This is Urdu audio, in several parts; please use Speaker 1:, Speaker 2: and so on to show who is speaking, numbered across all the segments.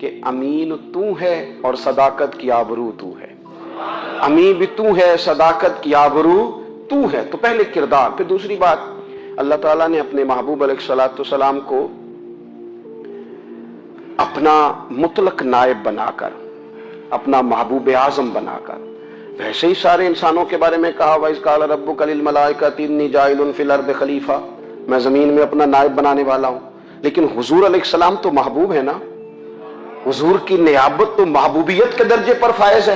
Speaker 1: کہ امین تو ہے اور صداقت کی آبرو تو ہے. امین بھی تو ہے، صداقت کی آبرو تو ہے. تو پہلے کردار. پھر دوسری بات، اللہ تعالیٰ نے اپنے محبوب علیہ الصلوۃ والسلام کو اپنا مطلق نائب بنا کر، اپنا محبوب اعظم بنا کر، ویسے ہی سارے انسانوں کے بارے میں کہا وَإِذْ قَالَ رَبُّكَ لِلْمَلَائِكَةِ إِنِّي جَاعِلٌ فِي الْأَرْضِ خلیفہ، میں زمین میں اپنا نائب بنانے والا ہوں. لیکن حضور علیہ السلام تو محبوب ہے نا، حضور کی نیابت تو محبوبیت کے درجے پر فائز ہے.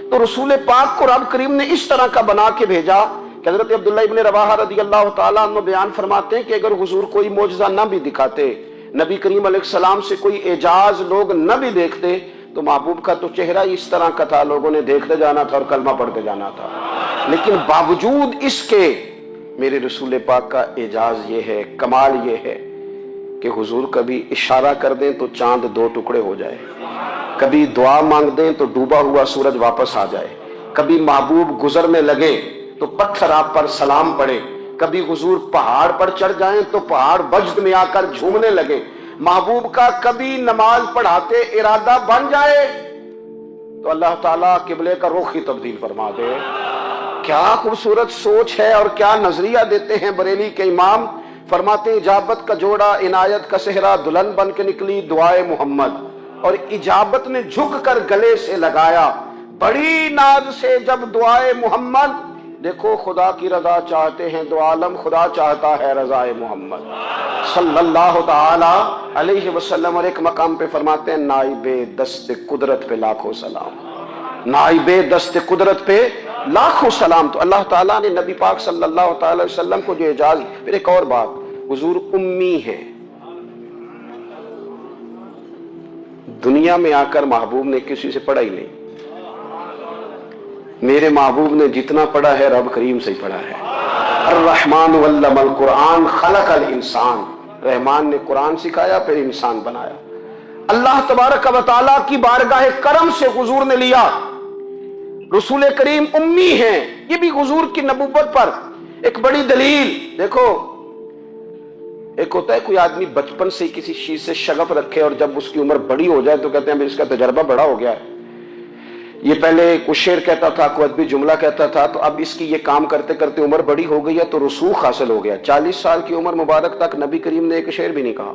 Speaker 1: تو رسول پاک کو رب کریم نے اس طرح کا بنا کے بھیجا کہ حضرت عبداللہ ابن رواحہ رضی اللہ تعالیٰ عنہ بیان فرماتے ہیں کہ اگر حضور کوئی معجزہ نہ بھی دکھاتے، نبی کریم علیہ السلام سے کوئی اعجاز لوگ نہ بھی دیکھتے، تو محبوب کا تو چہرہ اس طرح کا تھا، لوگوں نے دیکھتے جانا تھا اور کلمہ پڑھتے جانا تھا. لیکن باوجود اس کے میرے رسول پاک کا اعجاز یہ ہے، کمال یہ ہے کہ حضور کبھی اشارہ کر دیں تو چاند 2 ٹکڑے ہو جائے، کبھی دعا مانگ دیں تو ڈوبا ہوا سورج واپس آ جائے، کبھی محبوب گزرنے لگے تو پتھر آپ پر سلام پڑے، کبھی حضور پہاڑ پر چڑھ جائیں تو پہاڑ وجد میں آ کر جھومنے لگے. محبوب کا کبھی نماز پڑھاتے ارادہ بن جائے تو اللہ تعالیٰ قبلے کا رخ ہی تبدیل فرما دے. کیا خوبصورت سوچ ہے اور کیا نظریہ دیتے ہیں بریلی کے امام. فرماتے ہیں اجابت کا جوڑا عنایت کا صحرا دلہن بن کے نکلی دعائے محمد، اور اجابت نے جھک کر گلے سے لگایا بڑی ناز سے جب دعائے محمد. دیکھو خدا کی رضا چاہتے ہیں دو عالم، خدا چاہتا ہے رضائے محمد صلی اللہ تعالی علیہ وسلم. اور ایک مقام پہ فرماتے ہیں نائب دست قدرت پہ لاکھوں سلام، نائب دست قدرت پہ لاکھوں سلام. تو اللہ تعالیٰ نے نبی پاک صلی اللہ تعالی وسلم کو جو اعجاز. پھر ایک اور بات، حضور امی ہے. دنیا میں آ کر محبوب نے کسی سے پڑھا ہی نہیں. میرے محبوب نے جتنا پڑھا ہے رب کریم سے ہی پڑھا ہے. الرحمن علم القرآن خلق الانسان، رحمان نے قرآن سکھایا پھر انسان بنایا. اللہ تبارک و تعالیٰ کی بارگاہ کرم سے حضور نے لیا. رسول کریم امی ہیں، یہ بھی حضور کی نبوت پر ایک بڑی دلیل. دیکھو ایک ہوتا ہے کوئی آدمی بچپن سے کسی چیز سے شغف رکھے اور جب اس کی عمر بڑی ہو جائے تو کہتے ہیں اس کا تجربہ بڑا ہو گیا ہے. یہ پہلے کوئی شعر کہتا تھا، کوئی ادبی جملہ کہتا تھا، تو اب اس کی یہ کام کرتے کرتے عمر بڑی ہو گئی ہے تو رسوخ حاصل ہو گیا. 40 سال کی عمر مبارک تک نبی کریم نے ایک شعر بھی نہیں کہا.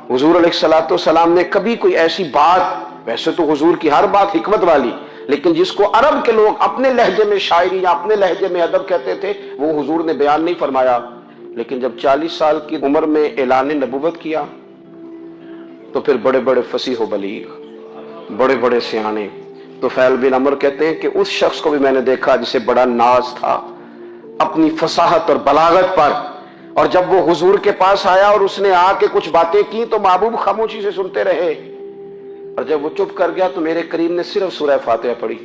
Speaker 1: حضور علیہ الصلوۃ والسلام نے کبھی کوئی ایسی بات، ویسے تو حضور کی ہر بات حکمت والی، لیکن جس کو عرب کے لوگ اپنے لہجے میں شاعری یا اپنے لہجے میں ادب کہتے تھے وہ حضور نے بیان نہیں فرمایا. لیکن جب 40 سال کی عمر میں اعلان نبوت کیا تو پھر بڑے بڑے فصیح و بلیغ، بڑے بڑے سیانے. تو فیل بن عمر کہتے ہیں کہ اس شخص کو بھی میں نے دیکھا جسے بڑا ناز تھا اپنی فصاحت اور بلاغت پر، اور جب وہ حضور کے پاس آیا اور اس نے آ کے کچھ باتیں کی تو محبوب خاموشی سے سنتے رہے، اور جب وہ چپ کر گیا تو میرے کریم نے صرف سورہ فاتحہ پڑھی.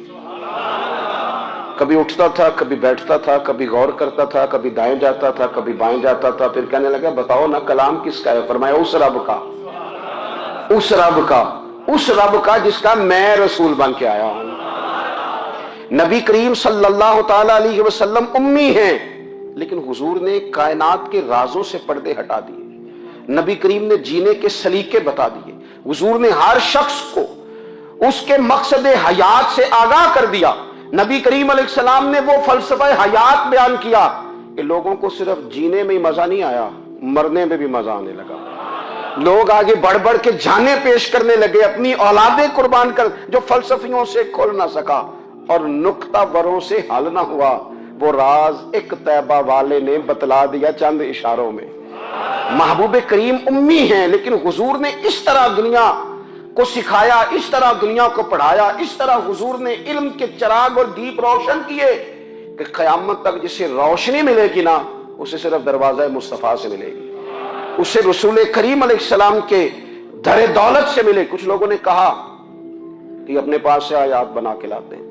Speaker 1: کبھی اٹھتا تھا، کبھی بیٹھتا تھا، کبھی غور کرتا تھا، کبھی دائیں جاتا تھا، کبھی بائیں جاتا تھا. پھر کہنے لگا بتاؤ نا کلام کس کا ہے؟ فرمایا اس رب کا، اس رب کا، اس رب کا جس کا میں رسول بن کے آیا ہوں. نبی کریم صلی اللہ تعالی علیہ وسلم امی ہیں، لیکن حضور نے کائنات کے رازوں سے پردے ہٹا دیے. نبی کریم نے جینے کے سلیقے بتا دیے. حضور نے ہر شخص کو اس کے مقصد حیات سے آگاہ کر دیا. نبی کریم علیہ السلام نے وہ فلسفہ حیات بیان کیا کہ لوگوں کو صرف جینے میں ہی مزہ نہیں آیا، مرنے میں بھی مزہ آنے لگا. لوگ آگے بڑھ بڑھ کے جانیں پیش کرنے لگے، اپنی اولادیں قربان کر. جو فلسفیوں سے کھل نہ سکا اور نکتہ وروں سے حل نہ ہوا، وہ راز ایک طیبہ والے نے بتلا دیا چند اشاروں میں. محبوب کریم امی ہیں، لیکن حضور نے اس طرح دنیا کو سکھایا، اس طرح دنیا کو پڑھایا، اس طرح حضور نے علم کے چراغ اور دیپ روشن کیے کہ قیامت تک جسے روشنی ملے گی نا اسے صرف دروازہ مصطفیٰ سے ملے گی، اسے رسول کریم علیہ السلام کے در دولت سے ملے. کچھ لوگوں نے کہا کہ اپنے پاس سے آیات بنا کے لاتے ہیں.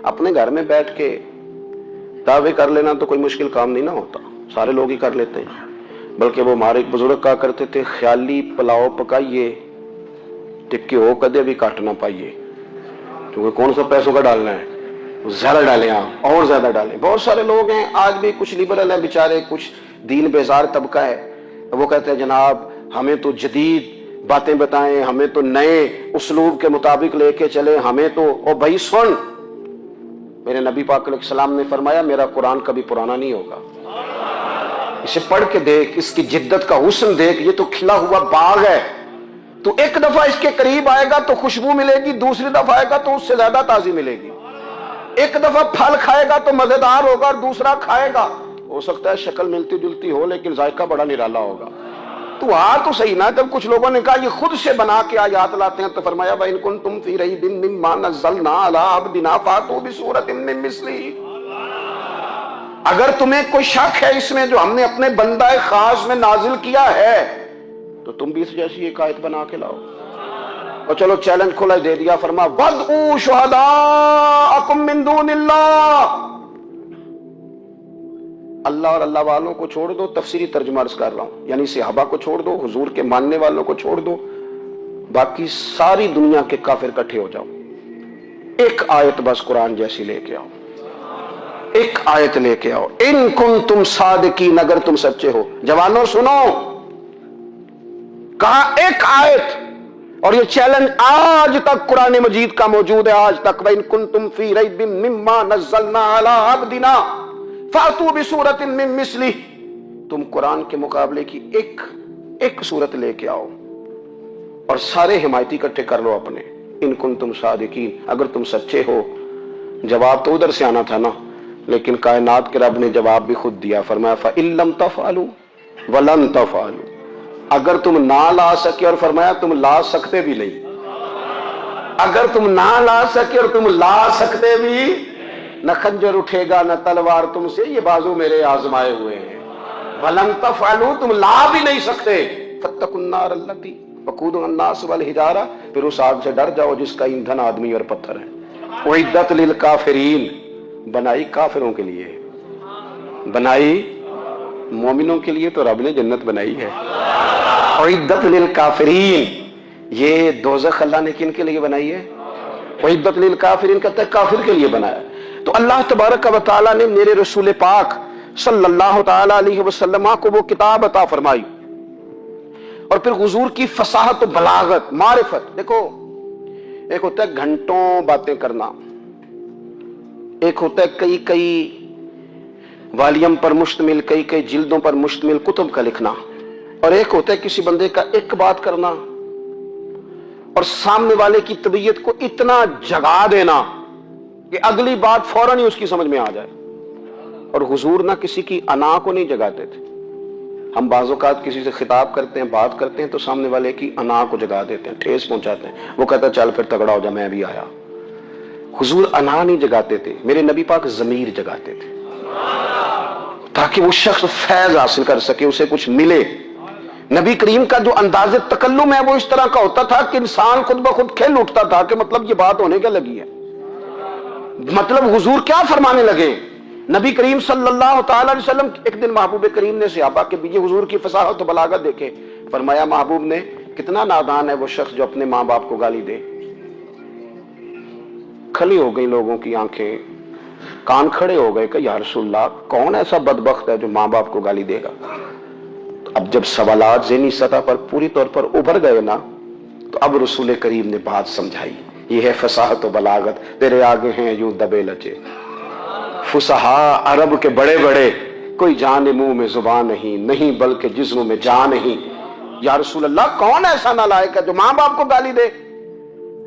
Speaker 1: اپنے گھر میں بیٹھ کے دعوے کر لینا تو کوئی مشکل کام نہیں نہ ہوتا، سارے لوگ ہی کر لیتے ہیں. بلکہ وہ ہمارے بزرگ کہا کرتے تھے خیالی پلاؤ پکائیے ٹکی ہو کدے بھی کاٹ نہ پائیے، کیونکہ کون سا پیسوں کا ڈالنا ہے، زیادہ ڈالیں آپ اور زیادہ ڈالیں. بہت سارے لوگ ہیں آج بھی، کچھ لبرل ہیں بیچارے، کچھ دین بیزار طبقہ ہے، وہ کہتے ہیں جناب ہمیں تو جدید باتیں بتائیں، ہمیں تو نئے اسلوب کے مطابق لے کے چلے، ہمیں تو او بھائی سن، میرے نبی پاک علیہ السلام نے فرمایا میرا قرآن کبھی پرانا نہیں ہوگا، اسے پڑھ کے دیکھ، اس کی جدت کا حسن دیکھ، یہ تو کھلا ہوا باغ ہے، تو ایک دفعہ اس کے قریب آئے گا تو خوشبو ملے گی، دوسری دفعہ آئے گا تو اس سے زیادہ تازی ملے گی، ایک دفعہ پھل کھائے گا تو مزیدار ہوگا اور دوسرا کھائے گا ہو سکتا ہے شکل ملتی جلتی ہو لیکن ذائقہ بڑا نرالا ہوگا۔ تو تو صحیح نا، جب کچھ لوگوں نے کہا یہ خود سے بنا کے آیات لاتے ہیں تو فرمایا وَإِن كُنتُمْ فِي رَيْبٍ مِّمَّا نَزَّلْنَا عَلَىٰ عَبْدِنَا فَأْتُوا بِسُورَةٍ مِّن مِّثْلِهِ، اگر تمہیں کوئی شک ہے اس میں جو ہم نے اپنے بندہ خاص میں نازل کیا ہے تو تم بھی اس جیسی ایک آیت بنا کے لاؤ۔ اور چلو چیلنج کھلا دے دیا، فرما وَادْعُوا شُهَدَاءَكُم مِّن دُونِ اللَّهِ، اللہ اور اللہ والوں کو چھوڑ دو، تفسیری ترجمہ عرض کر رہا ہوں، یعنی صحابہ کو چھوڑ دو، حضور کے ماننے والوں کو چھوڑ دو، باقی ساری دنیا کے کافر اکٹھے ہو جاؤ، ایک آیت بس قرآن جیسی لے کے آؤ، ایک آیت لے کے آؤ، ان کنتم صادقین، اگر تم سچے ہو۔ جوانوں سنو، کہا ایک آیت، اور یہ چیلنج آج تک قرآن مجید کا موجود ہے، آج تک وَإِن كُنتُمْ فِي رَيْبٍ مِّمَّا نَزَّلْنَا عَلَىٰ عَبْدِنَا فَأْتُوا بِسُورَةٍ مِّن مِّثْلِهِ، تم قرآن کے مقابلے کی ایک صورت لے کے آؤ اور سارے حمایتی اکٹھے کر لو اپنے، ان کنتم صادقین، اگر تم سچے ہو۔ جواب تو ادھر سے آنا تھا نا، لیکن کائنات کے رب نے جواب بھی خود دیا، فرمایا فَإِن لَّمْ تَفْعَلُوا وَلَن تَفْعَلُوا، اگر تم نہ لا سکے، اور فرمایا تم لا سکتے بھی نہیں، اگر تم نہ لا سکے اور تم لا سکتے بھی، نہ خنجر اٹھے گا نہ تلوار تم سے، یہ بازو میرے آزمائے ہوئے ہیں، وَلَن تَفْعَلُوا، تم لا بھی نہیں سکتے، فَاتَّقُوا النَّارَ الَّتِي وَقُودُهَا النَّاسُ وَالْحِجَارَةُ، پھر اس آگ سے ڈر جاؤ جس کا ایندھن آدمی اور پتھر ہے، اُعِدَّتْ لِلْكَافِرِينَ، بنائی کافروں کے لیے، بنائی مومنوں کے لیے تو رب نے جنت بنائی ہے، اُعِدَّتْ لِلْكَافِرِينَ، یہ دوزخ اللہ نے کن کے لیے بنائی ہے؟ اُعِدَّتْ لِلْكَافِرِينَ، کہتا ہے کافر کے لیے بنایا۔ تو اللہ تبارک و تعالیٰ نے میرے رسول پاک صلی اللہ تعالیٰ علیہ وسلم کو وہ کتاب عطا فرمائی، اور پھر حضور کی فصاحت و بلاغت، معرفت، دیکھو ایک ہوتا ہے گھنٹوں باتیں کرنا، ایک ہوتا ہے کئی کئی والیم پر مشتمل، کئی کئی جلدوں پر مشتمل کتب کا لکھنا، اور ایک ہوتا ہے کسی بندے کا ایک بات کرنا اور سامنے والے کی طبیعت کو اتنا جگا دینا کہ اگلی بات فوراً ہی اس کی سمجھ میں آ جائے۔ اور حضور نہ کسی کی انا کو نہیں جگاتے تھے، ہم بعض اوقات کسی سے خطاب کرتے ہیں، بات کرتے ہیں تو سامنے والے کی انا کو جگا دیتے ہیں، ٹھیس پہنچاتے ہیں، وہ کہتا ہے چل پھر تگڑا ہو جا میں بھی آیا۔ حضور انا نہیں جگاتے تھے، میرے نبی پاک ضمیر جگاتے تھے تاکہ وہ شخص فیض حاصل کر سکے، اسے کچھ ملے۔ نبی کریم کا جو انداز تکلم ہے وہ اس طرح کا ہوتا تھا کہ انسان خود بخود کھل اٹھتا تھا کہ مطلب یہ بات ہونے کے لگی ہے، مطلب حضور کیا فرمانے لگے۔ نبی کریم صلی اللہ تعالی علیہ وسلم، ایک دن محبوب کریم نے صحابہ کے بیچ حضور کی فصاحت و بلاغت دیکھے، فرمایا محبوب نے کتنا نادان ہے وہ شخص جو اپنے ماں باپ کو گالی دے۔ کھلی ہو گئی لوگوں کی آنکھیں، کان کھڑے ہو گئے کہ یا رسول اللہ کون ایسا بدبخت ہے جو ماں باپ کو گالی دے گا۔ اب جب سوالات ذہنی سطح پر پوری طور پر ابھر گئے نا، تو اب رسول کریم نے بات سمجھائی، یہ ہے فصاحت و بلاغت، تیرے آگے ہیں یوں دبے لچے فصحاء عرب کے بڑے بڑے، کوئی جان منہ میں زبان نہیں بلکہ جسم میں جان نہیں۔ یا رسول اللہ کون ایسا نالائق ہے جو ماں باپ کو گالی دے؟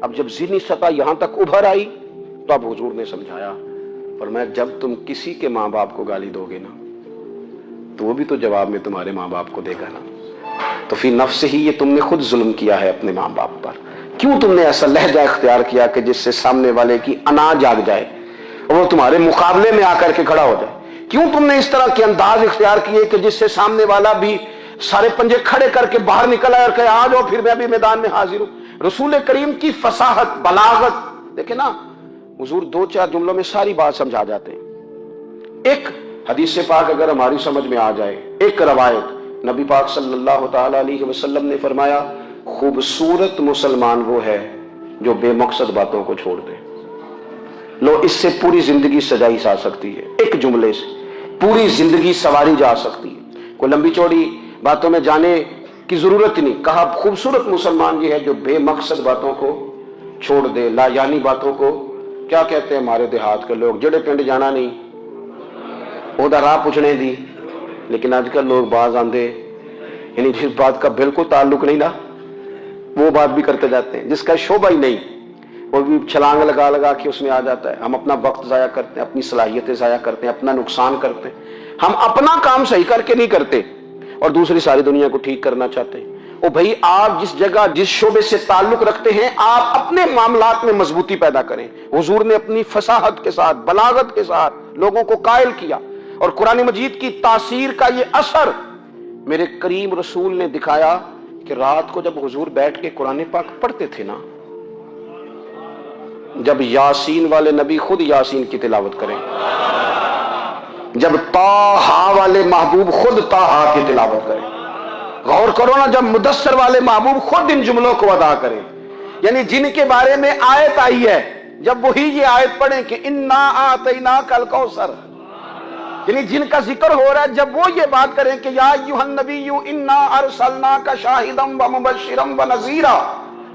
Speaker 1: اب جب ذہنی سطح یہاں تک ابھر آئی تو اب حضور نے سمجھایا، فرمایا جب تم کسی کے ماں باپ کو گالی دو گے نا تو وہ بھی تو جواب میں تمہارے ماں باپ کو دے گا نا، تو فی نفس ہی یہ تم نے خود ظلم کیا ہے اپنے ماں باپ پر۔ کیوں تم نے ایسا لہجہ اختیار کیا کہ جس سے سامنے والے کی انا جاگ جائے اور وہ تمہارے مقابلے میں آ کر کے کھڑا ہو جائے؟ کیوں تم نے اس طرح کے انداز اختیار کیے کہ جس سے سامنے والا بھی سارے پنجے کھڑے کر کے باہر نکل آئے اور کہے آ جاؤ پھر میں بھی میدان میں حاضر ہوں؟ رسول کریم کی فصاحت بلاغت دیکھیں نا، حضور دو چار جملوں میں ساری بات سمجھا جاتے ہیں۔ ایک حدیث پاک اگر ہماری سمجھ میں آ جائے، ایک روایت نبی پاک صلی اللہ تعالی علیہ وسلم نے فرمایا خوبصورت مسلمان وہ ہے جو بے مقصد باتوں کو چھوڑ دے۔ لو اس سے پوری زندگی سجائی جا سکتی ہے، ایک جملے سے پوری زندگی سواری جا سکتی ہے۔ کوئی لمبی چوڑی باتوں میں جانے کی ضرورت ہی نہیں. کہا خوبصورت مسلمان یہ ہے جو بے مقصد باتوں کو چھوڑ دے, لا یعنی باتوں کو. کیا کہتے ہیں ہمارے دیہات کے لوگ, جڑے پنڈ جانا نہیں وہ راہ پوچھنے دی. لیکن آج کل لوگ باز آندے یعنی جس بات کا بالکل تعلق نہیں نا وہ بات بھی کرتے جاتے ہیں, جس کا شعبہ ہی نہیں وہ بھی چھلانگ لگا لگا کے اس میں آ جاتا ہے. ہم اپنا وقت ضائع کرتے ہیں, اپنی صلاحیتیں ضائع کرتے ہیں, اپنا نقصان کرتے ہیں. ہم اپنا کام صحیح کر کے نہیں کرتے اور دوسری ساری دنیا کو ٹھیک کرنا چاہتے ہیں. او بھائی, آپ جس جگہ جس شعبے سے تعلق رکھتے ہیں آپ اپنے معاملات میں مضبوطی پیدا کریں. حضور نے اپنی فصاحت کے ساتھ, بلاغت کے ساتھ لوگوں کو قائل کیا, اور قرآن مجید کی تاثیر کا یہ اثر میرے کریم رسول نے دکھایا کہ رات کو جب حضور بیٹھ کے قرآن پاک پڑھتے تھے نا, جب یاسین والے نبی خود یاسین کی تلاوت کریں, جب طٰہٰ والے محبوب خود طٰہٰ کی تلاوت کریں, غور کرو نا, جب مدثر والے محبوب خود ان جملوں کو ادا کریں, یعنی جن کے بارے میں آیت آئی ہے جب وہی یہ آیت پڑھیں کہ انا اعطیناک الکوثر, یعنی جن کا ذکر ہو رہا ہے جب وہ یہ بات کریں کہ یا ایھا النبی انا ارسلناک شاہدا ومبشرا ونذیرا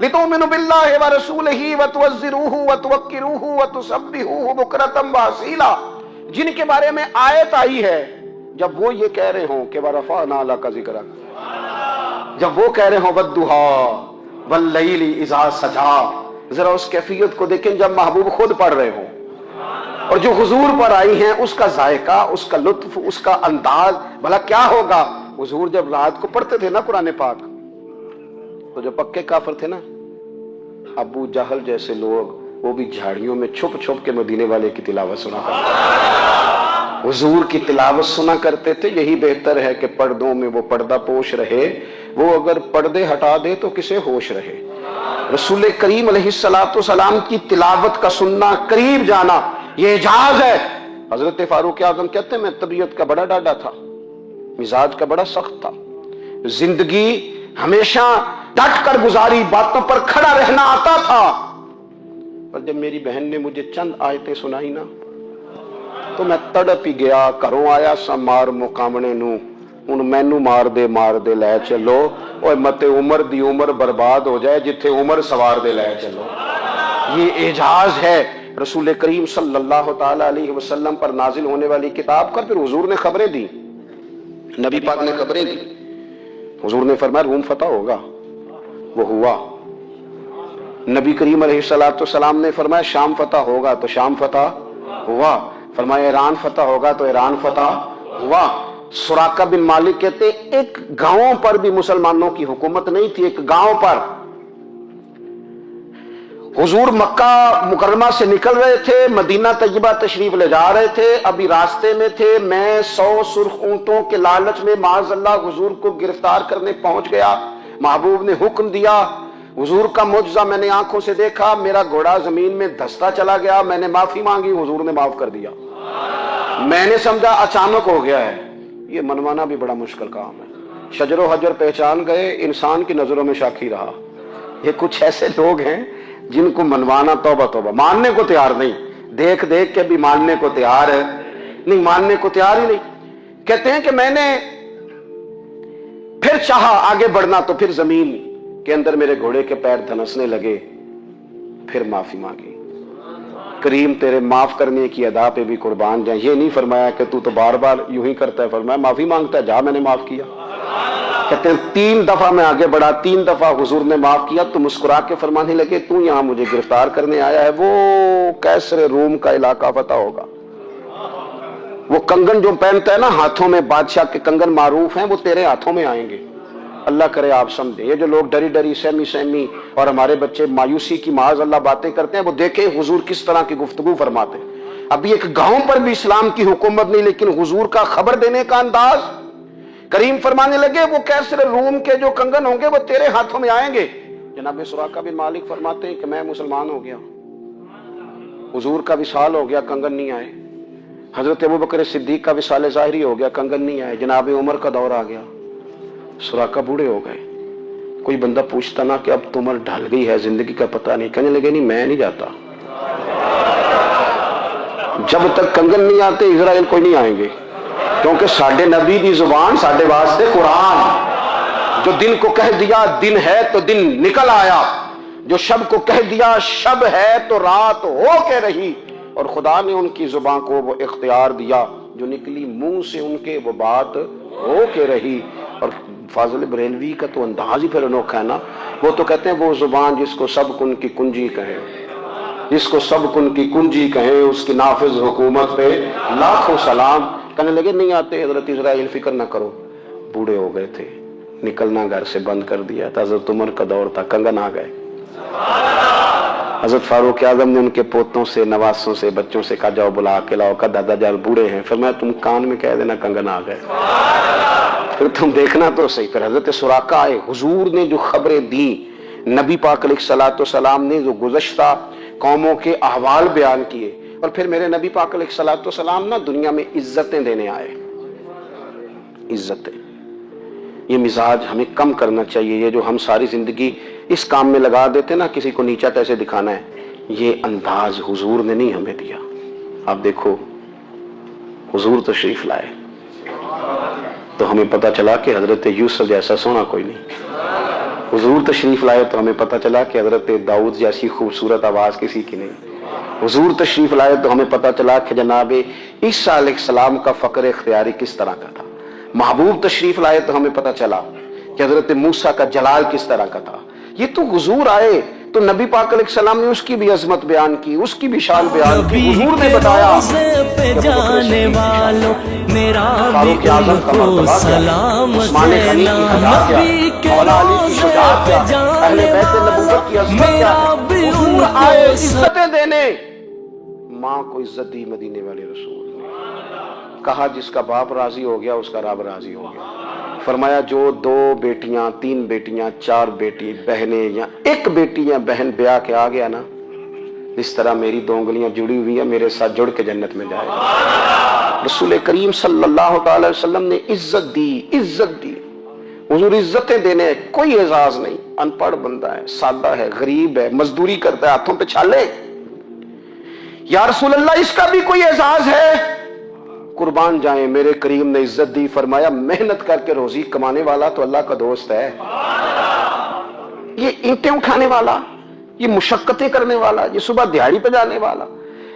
Speaker 1: لتؤمنوا باللہ ورسولہ وتعزروہ وتوقروہ وتسبحوہ بکرۃ واصیلا, جن کے بارے میں آیت آئی ہے جب وہ یہ کہہ رہے ہوں کہ ورفعنا لک ذکرک, جب وہ کہہ رہے ہوں والضحیٰ واللیل اذا سجا, ذرا اس کیفیت کو دیکھیں جب محبوب خود پڑھ رہے ہوں, اور جو حضور پر آئی ہیں اس کا ذائقہ, اس کا لطف, اس کا انداز بھلا کیا ہوگا. حضور جب رات کو پڑھتے تھے نا قرآن پاک تو جو پکے کافر تھے نا, ابو جہل جیسے لوگ, وہ بھی جھاڑیوں میں چھپ چھپ کے مدینے والے کی تلاوت سنا کرتے تھے, حضور کی تلاوت سنا کرتے تھے. یہی بہتر ہے کہ پردوں میں وہ پردہ پوش رہے, وہ اگر پردے ہٹا دے تو کسے ہوش رہے. رسول کریم علیہ السلام کی تلاوت کا سننا, قریب جانا, یہ اعجاز ہے. حضرت فاروق اعظم کہتے ہیں میں طبیعت کا بڑا ڈاڈا تھا, مزاج کا بڑا سخت تھا, زندگی ہمیشہ ڈٹ کر گزاری, باتوں پر کھڑا رہنا آتا تھا, پر جب میری بہن نے مجھے چند آیتیں سنائی نا تو میں تڑپ ہی گیا. گھروں آیا سا مار مقامنے نو, ہن مینو مار دے لے چلو, اوے مت عمر دی عمر برباد ہو جائے جتھے عمر سوار دے لے چلو. یہ اعجاز ہے رسول کریم صلی اللہ تعالی علیہ وسلم پر نازل ہونے والی کتاب کا. پھر حضور نے خبریں دی, نبی پاک نے خبریں دی. حضور نے فرمایا روم فتح ہوگا, وہ ہوا. نبی کریم علیہ السلام نے فرمایا شام فتح ہوگا, تو شام فتح ہوا. فرمایا ایران فتح ہوگا, تو ایران فتح ہوا. سراقہ بن مالک کہتے ایک گاؤں پر بھی مسلمانوں کی حکومت نہیں تھی, ایک گاؤں پر. حضور مکہ مکرمہ سے نکل رہے تھے, مدینہ طیبہ تشریف لے جا رہے تھے, ابھی راستے میں تھے, میں 100 سرخ اونٹوں کے لالچ میں معاذ اللہ حضور کو گرفتار کرنے پہنچ گیا. محبوب نے حکم دیا, حضور کا معجزہ میں نے آنکھوں سے دیکھا, میرا گھوڑا زمین میں دھستا چلا گیا, میں نے معافی مانگی, حضور نے معاف کر دیا. میں نے سمجھا اچانک ہو گیا ہے. یہ منوانا بھی بڑا مشکل کام ہے. شجر و حجر پہچان گئے, انسان کی نظروں میں شاکی رہا. یہ کچھ ایسے لوگ ہیں جن کو منوانا توبہ توبہ, ماننے کو تیار نہیں, دیکھ دیکھ کے بھی ماننے کو تیار ہے نہیں, ماننے کو تیار ہی نہیں. کہتے ہیں کہ میں نے پھر چاہا آگے بڑھنا, تو پھر زمین کے اندر میرے گھوڑے کے پیر دھنسنے لگے, پھر معافی مانگی. کریم تیرے معاف کرنے کی ادا پہ بھی قربان جائیں. یہ نہیں فرمایا کہ تو بار بار یوں ہی کرتا ہے, فرمایا معافی مانگتا ہے, جا میں نے معاف کیا. کہتے ہیں 3 دفعہ میں آگے بڑھا, 3 دفعہ حضور نے معاف کیا, تو مسکرا کے فرمانے لگے تو یہاں مجھے گرفتار کرنے آیا ہے, وہ کیسر روم کا علاقہ فتح ہوگا. وہ کنگن جو پہنتا ہے نا ہاتھوں میں, بادشاہ کے کنگن معروف ہیں, وہ تیرے ہاتھوں میں آئیں گے. اللہ کرے آپ سمجھیں. یہ جو لوگ ڈری ڈری سہمی اور ہمارے بچے مایوسی کی معاذ اللہ باتیں کرتے ہیں, وہ دیکھیں حضور کس طرح کی گفتگو فرماتے ہیں. ابھی ایک گاؤں پر بھی اسلام کی حکومت نہیں, لیکن حضور کا خبر دینے کا انداز. کریم فرمانے لگے وہ کیسر روم کے جو کنگن ہوں گے وہ تیرے ہاتھوں میں آئیں گے. جناب سراقہ بن مالک فرماتے ہیں کہ میں مسلمان ہو گیا, حضور کا وصال ہو گیا, کنگن نہیں آئے. حضرت ابوبکر صدیق کا وصال ظاہری ہو گیا, کنگن نہیں آئے. جناب عمر کا دور آ گیا, سراقہ بوڑھے ہو گئے. کوئی بندہ پوچھتا نا کہ اب تو عمر ڈھل گئی ہے, زندگی کا پتہ نہیں, کہنے لگے نہیں میں نہیں جاتا, جب تک کنگن نہیں آتے اسرائیل کوئی نہیں آئیں گے, کیونکہ ساڈے نبی دی زبان ساڈے واسطے قرآن. جو دن کو کہہ دیا دن ہے تو دن نکل آیا، جو شب کو کہہ دیا شب ہے تو رات ہو کے رہی، اور خدا نے ان کی زبان کو وہ اختیار دیا جو نکلی منہ سے ان کے وہ بات ہو کے رہی۔ اور فاضل بریلوی کا تو انداز ہی پھر انوکھا ہے نا، وہ تو کہتے ہیں وہ زبان جس کو سب کن کی کنجی کہیں، جس کو سب کن کی کنجی کہیں، اس کی نافذ حکومت پہ لاکھوں سلام۔ کہنے لگے نہیں آتے حضرت اسرائیل، فکر نہ کرو، بوڑھے ہو گئے تھے، نکلنا گھر سے بند کر دیا تھا، حضرت عمر کا دور تھا، کنگن آ گئے۔ حضرت فاروق اعظم نے ان کے پوتوں سے، نواسوں سے، بچوں سے کہا جاؤ بلا کے لاؤ، کہا دادا جان بوڑھے ہیں، فرمایا تم کان میں کہہ دینا کنگن آ گئے، پھر تم دیکھنا تو صحیح۔ پھر حضرت سراقہ آئے، حضور نے جو خبریں دی، نبی پاک علیہ الصلوۃ والسلام نے جو گزشتہ قوموں کے احوال بیان کیے، اور پھر میرے نبی پاک علیہ الصلوۃ والسلام نا دنیا میں عزتیں دینے آئے، عزتیں۔ یہ مزاج ہمیں کم کرنا چاہیے، یہ جو ہم ساری زندگی اس کام میں لگا دیتے نا، کسی کو نیچا کیسے دکھانا ہے، یہ انداز حضور نے نہیں ہمیں دیا۔ آپ دیکھو حضور تشریف لائے تو ہمیں پتہ چلا کہ حضرت یوسف جیسا سونا کوئی نہیں، حضور تشریف لائے تو ہمیں پتہ چلا کہ حضرت داؤد جیسی خوبصورت آواز کسی کی نہیں، حضور تشریف لائے تو ہمیں پتہ چلا کہ جناب عیسیٰ علیہ السلام کا فقر اختیاری کس طرح کا تھا، محبوب تشریف لائے تو ہمیں پتہ چلا کہ حضرت موسیٰ کا جلال کس طرح کا تھا۔ یہ تو حضور آئے تو نبی پاک علیہ السلام نے اس کی بھی عظمت بیان کی، اس کی بھی شان بیان کی، حضور نے بتایا
Speaker 2: پہ جانے والوں میرا بھی ان کو سلام دینا، نبی کے روزے پہ جانے والوں میرا بھی ان کو
Speaker 1: عزتیں دینے۔ ماں کو عزت دی مدینے والے رسول نے، کہا جس کا باپ راضی ہو گیا اس کا رب راضی ہو گیا۔ فرمایا جو 2 بیٹیاں 3 بیٹیاں 4 بیٹی بہنیں یا ایک بیٹی یا بہن بیاہ کے آ گیا نا، اس طرح میری 2 انگلیاں جڑی ہوئی ہیں، میرے ساتھ جڑ کے جنت میں جائے گا۔ رسول کریم صلی اللہ تعالی وسلم نے عزت دی، عزت دی۔ حضور عزتیں دینے، کوئی اعزاز نہیں، ان پڑھ بندہ ہے، سادہ ہے، غریب ہے، مزدوری کرتا ہے، ہاتھوں پہ چھالے، یا رسول اللہ اس کا بھی کوئی اعزاز ہے؟ قربان جائیں، میرے کریم نے عزت دی، فرمایا محنت کر کے روزی کمانے والا تو اللہ کا دوست ہے، یہ اینٹیں اٹھانے والا، یہ مشقتیں کرنے والا، یہ صبح دیہڑی پہ جانے والا،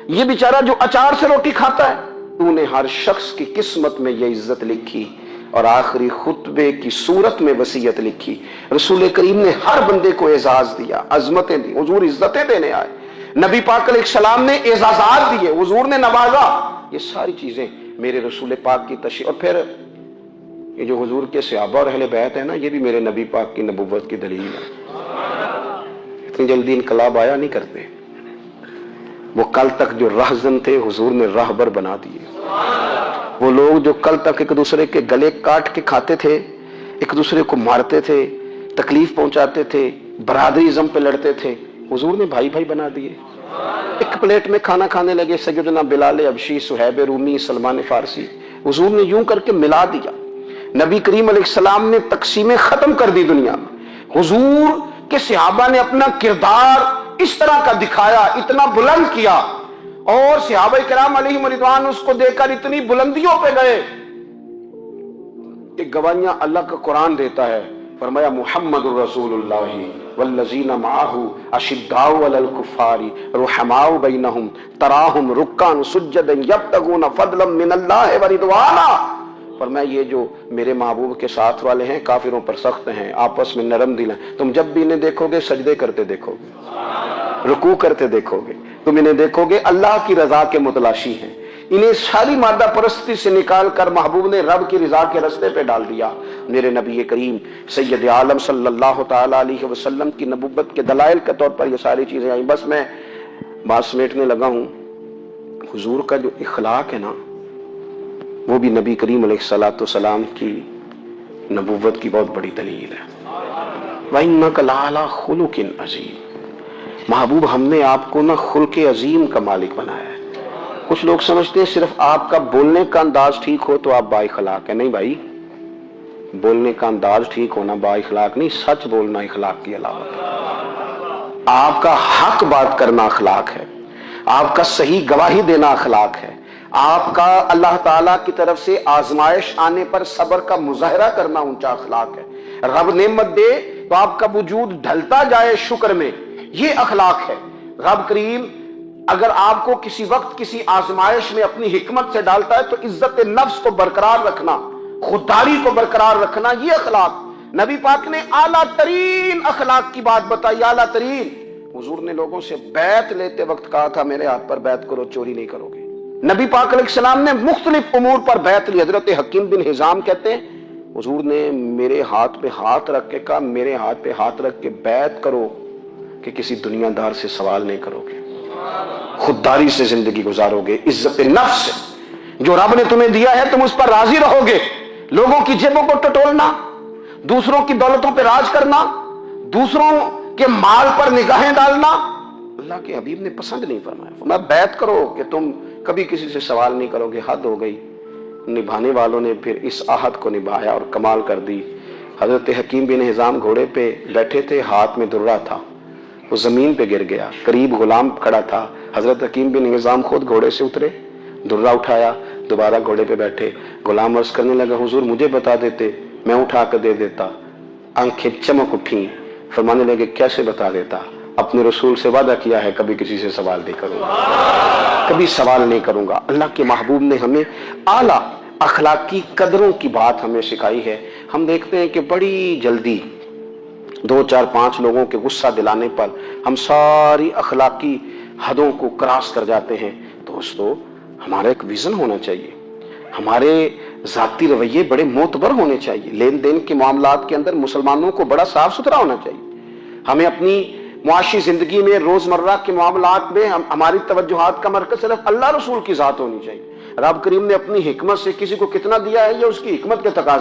Speaker 1: یہ بیچارہ جو اچار سے روٹی کھاتا ہے، تو نے ہر شخص کی قسمت میں یہ عزت لکھی اور آخری خطبے کی صورت میں وصیت لکھی۔ رسول کریم نے ہر بندے کو اعزاز دیا، عظمتیں دی، حضور عزتیں دینے آئے، نبی پاک علیہ السلام نے اعزازات دیے، حضور نے نوازا۔ یہ ساری چیزیں میرے رسول پاک کی تشریح، اور پھر یہ جو حضور کے صحابہ اور اہل بیت ہے نا، یہ بھی میرے نبی پاک کی نبوت کی دلیل ہے۔ اتنی جلدی انقلاب آیا نہیں کرتے، وہ کل تک جو رہزن تھے حضور نے راہبر بنا دیے۔ وہ لوگ جو کل تک ایک دوسرے کے گلے کاٹ کے کھاتے تھے، ایک دوسرے کو مارتے تھے، تکلیف پہنچاتے تھے، برادریزم پہ لڑتے تھے، حضور نے بھائی بھائی بنا دیے۔ ایک پلیٹ میں کھانا کھانے لگے، سیدنا بلال حبشی، صہیب رومی، سلمان فارسی، حضور نے یوں کر کے ملا دیا۔ نبی کریم علیہ السلام نے تقسیمیں ختم کر دی دنیا میں۔ حضور کے صحابہ نے اپنا کردار اس طرح کا دکھایا، اتنا بلند کیا، اور صحابہ کرام علیہم رضوان اس کو دیکھ کر اتنی بلندیوں پہ گئے کہ گواہیاں اللہ کا قرآن دیتا ہے۔ فرمایا محمد الرسول اللہ والذین معہ اشداء علی الکفار رحماء بینہم تراہم رکعا سجدا یبتغون فضلا من اللہ ورضوانا۔ فرمایا یہ جو میرے محبوب کے ساتھ والے ہیں کافروں پر سخت ہیں، آپس میں نرم دل ہیں، تم جب بھی انہیں دیکھو گے سجدے کرتے دیکھو گے، رکوع کرتے دیکھو گے، تم انہیں دیکھو گے اللہ کی رضا کے متلاشی ہیں۔ انہیں ساری مادہ پرستی سے نکال کر محبوب نے رب کی رضا کے رستے پہ ڈال دیا۔ میرے نبی کریم سید عالم صلی اللہ تعالی علیہ وسلم کی نبوت کے دلائل کے طور پر یہ ساری چیزیں آئیں۔ بس میں بات سمیٹنے لگا ہوں۔ حضور کا جو اخلاق ہے نا، وہ بھی نبی کریم علیہ الصلوۃ والسلام کی نبوت کی بہت بڑی دلیل ہے۔ وَإِنَّكَ لَعَلَىٰ خُلُقٍ عَظِيمٍ، محبوب ہم نے آپ کو نا خلق عظیم کا مالک بنایا ہے۔ کچھ لوگ سمجھتے ہیں صرف آپ کا بولنے کا انداز ٹھیک ہو تو آپ با اخلاق ہیں۔ نہیں بھائی، بولنے کا انداز ٹھیک ہونا با اخلاق نہیں، سچ بولنا اخلاق کی علامت ہے۔ آپ کا حق بات کرنا اخلاق ہے، آپ کا صحیح گواہی دینا اخلاق ہے، آپ کا اللہ تعالیٰ کی طرف سے آزمائش آنے پر صبر کا مظاہرہ کرنا اونچا اخلاق ہے۔ رب نعمت دے تو آپ کا وجود ڈھلتا جائے شکر میں، یہ اخلاق ہے۔ رب کریم اگر آپ کو کسی وقت کسی آزمائش میں اپنی حکمت سے ڈالتا ہے تو عزت نفس کو برقرار رکھنا، خودداری کو برقرار رکھنا، یہ اخلاق نبی پاک نے اعلیٰ ترین اخلاق کی بات بتائی، اعلیٰ ترین۔ حضور نے لوگوں سے بیعت لیتے وقت کہا تھا میرے ہاتھ پر بیعت کرو، چوری نہیں کرو گے۔ نبی پاک علیہ السلام نے مختلف امور پر بیعت لی۔ حضرت حکیم بن حزام کہتے ہیں حضور نے میرے ہاتھ پہ ہاتھ رکھ کے کہا میرے ہاتھ پہ ہاتھ رکھ کے بیعت کرو کہ کسی دنیا دار سے سوال نہیں کرو گے، خودداری سے زندگی گزارو گے، عزت نفس سے جو رب نے تمہیں دیا ہے تم اس پر راضی رہو گے۔ لوگوں کی جیبوں کو ٹٹولنا، دوسروں کی دولتوں پہ راج کرنا، دوسروں کے مال پر نگاہیں ڈالنا اللہ کے حبیب نے پسند نہیں فرمایا۔ فرمایا بیعت کرو کہ تم کبھی کسی سے سوال نہیں کرو گے۔ حد ہو گئی۔ نبھانے والوں نے پھر اس عہد کو نبھایا اور کمال کر دی۔ حضرت حکیم بن حزام گھوڑے پہ بیٹھے تھے، ہاتھ میں درہ تھا، وہ زمین پہ گر گیا، قریب غلام کھڑا تھا۔ حضرت حکیم بن حزام خود گھوڑے سے اترے، درہ اٹھایا، دوبارہ گھوڑے پہ بیٹھے۔ غلام عرض کرنے لگا حضور مجھے بتا دیتے میں اٹھا کر دے دیتا۔ آنکھیں چمک اٹھیں، فرمانے لگے کیسے بتا دیتا؟ اپنے رسول سے وعدہ کیا ہے کبھی کسی سے سوال نہیں کروں گا، کبھی سوال نہیں کروں گا۔ اللہ کے محبوب نے ہمیں اعلیٰ اخلاقی قدروں کی بات ہمیں سکھائی ہے۔ ہم دیکھتے ہیں کہ بڑی جلدی 2 4 5 لوگوں کے غصہ دلانے پر ہم ساری اخلاقی حدوں کو کراس کر جاتے ہیں۔ دوستو ہمارا ایک ویژن ہونا چاہیے، ہمارے ذاتی رویے بڑے معتبر ہونے چاہیے، لین دین کے معاملات کے اندر مسلمانوں کو بڑا صاف ستھرا ہونا چاہیے۔ ہمیں اپنی معاشی زندگی میں روزمرہ کے معاملات میں ہماری توجہات کا مرکز صرف اللہ رسول کی ذات ہونی چاہیے۔ رب کریم نے اپنی حکمت سے کسی کو کتنا دیا ہے یہ اس کی حکمت کے تقاضے